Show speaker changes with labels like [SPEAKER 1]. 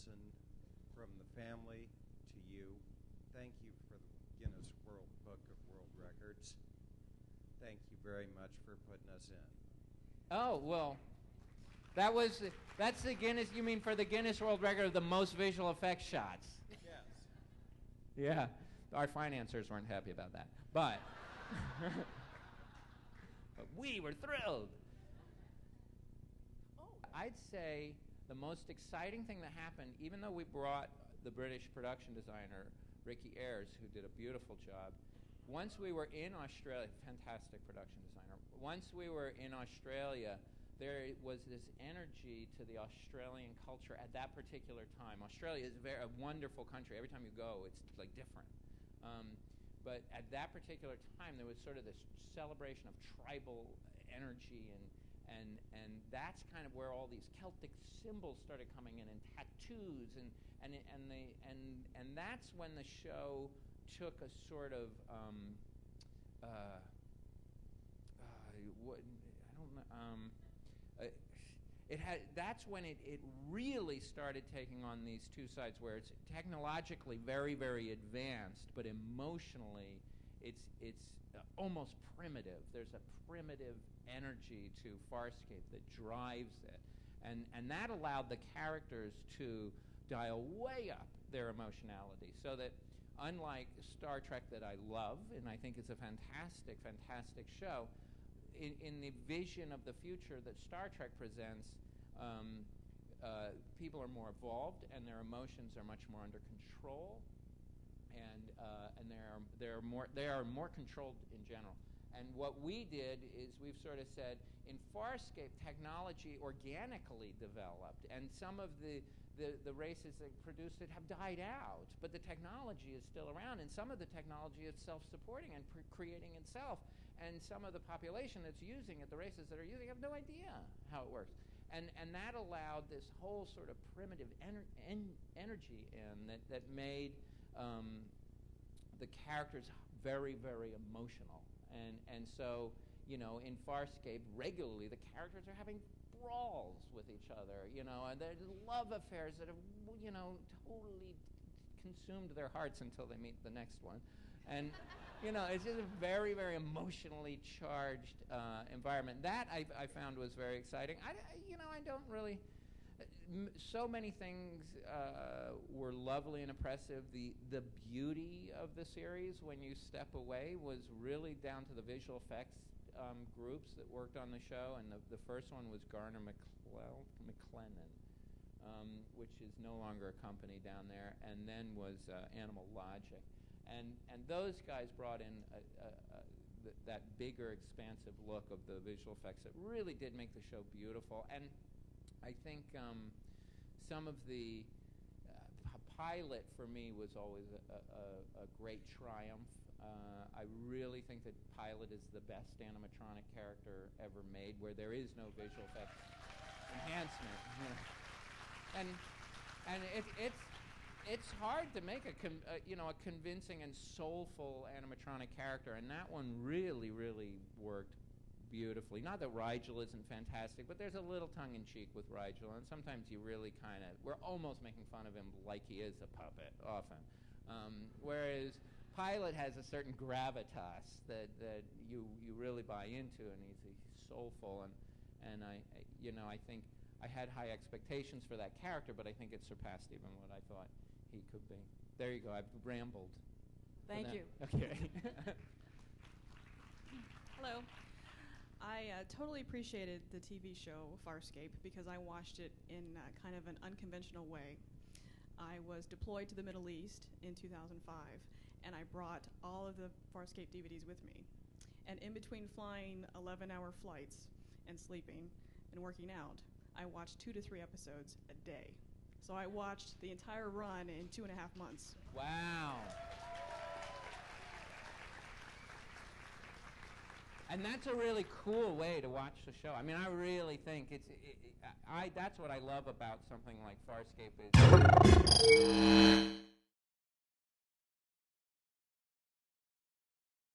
[SPEAKER 1] Henson, from the family to you, thank you for the Guinness World Book of World Records. Thank you very much for putting us in.
[SPEAKER 2] Oh, well, that's the Guinness, you mean for the Guinness World Record of the most visual effects shots?
[SPEAKER 1] Yes.
[SPEAKER 2] Yeah, our financiers weren't happy about that, but, but we were thrilled. I'd say the most exciting thing that happened, even though we brought the British production designer, Ricky Ayres, who did a beautiful job, once we were in Australia, fantastic production designer, once we were in Australia, there was this energy to the Australian culture at that particular time. Australia is a wonderful country. Every time you go, it's like different. But at that particular time, there was sort of this celebration of tribal energy, and that's kind of where all these Celtic symbols started coming in, and tattoos, and that's when the show took a sort of that's when it really started taking on these two sides, where it's technologically very, very advanced, but emotionally it's almost primitive. There's a primitive energy to Farscape that drives it, and that allowed the characters to dial way up their emotionality, so that unlike Star Trek, that I love, and I think it's a fantastic, fantastic show, in the vision of the future that Star Trek presents, people are more evolved, and their emotions are much more under control, and they are more controlled in general. And what we did is we've sort of said, in Farscape, technology organically developed, and some of the races that produced it have died out, but the technology is still around, and some of the technology is self-supporting and creating itself, and some of the population that's using it, the races that are using it, have no idea how it works. And that allowed this whole sort of primitive energy in that made the characters very, very emotional. And so, you know, in Farscape, regularly the characters are having brawls with each other, you know, and there's love affairs that have, you know, totally consumed their hearts until they meet the next one. And, you know, it's just a very, very emotionally charged environment. That I found was very exciting. I don't really... So many things were lovely and impressive. The beauty of the series, when you step away, was really down to the visual effects groups that worked on the show. And the first one was Garner McLennan, which is no longer a company down there, and then was Animal Logic. And those guys brought in that bigger, expansive look of the visual effects that really did make the show beautiful. And I think some of the pilot for me was always a great triumph. I really think that Pilot is the best animatronic character ever made, where there is no visual effects enhancement. You know. And it's hard to make a convincing and soulful animatronic character, and that one really, really worked beautifully. Not that Rigel isn't fantastic, but there's a little tongue-in-cheek with Rigel, and sometimes you really we're almost making fun of him like he is a puppet, often. Whereas Pilot has a certain gravitas that you really buy into, and he's soulful, and I think I had high expectations for that character, but I think it surpassed even what I thought he could be. There you go. I've rambled.
[SPEAKER 3] Thank you.
[SPEAKER 2] Okay.
[SPEAKER 3] Hello. I totally appreciated the TV show Farscape because I watched it in kind of an unconventional way. I was deployed to the Middle East in 2005, and I brought all of the Farscape DVDs with me. And in between flying 11-hour flights and sleeping and working out, I watched 2 to 3 episodes a day. So I watched the entire run in 2.5 months.
[SPEAKER 2] Wow. And that's a really cool way to watch the show. I mean, I really think that's what I love about something like Farscape is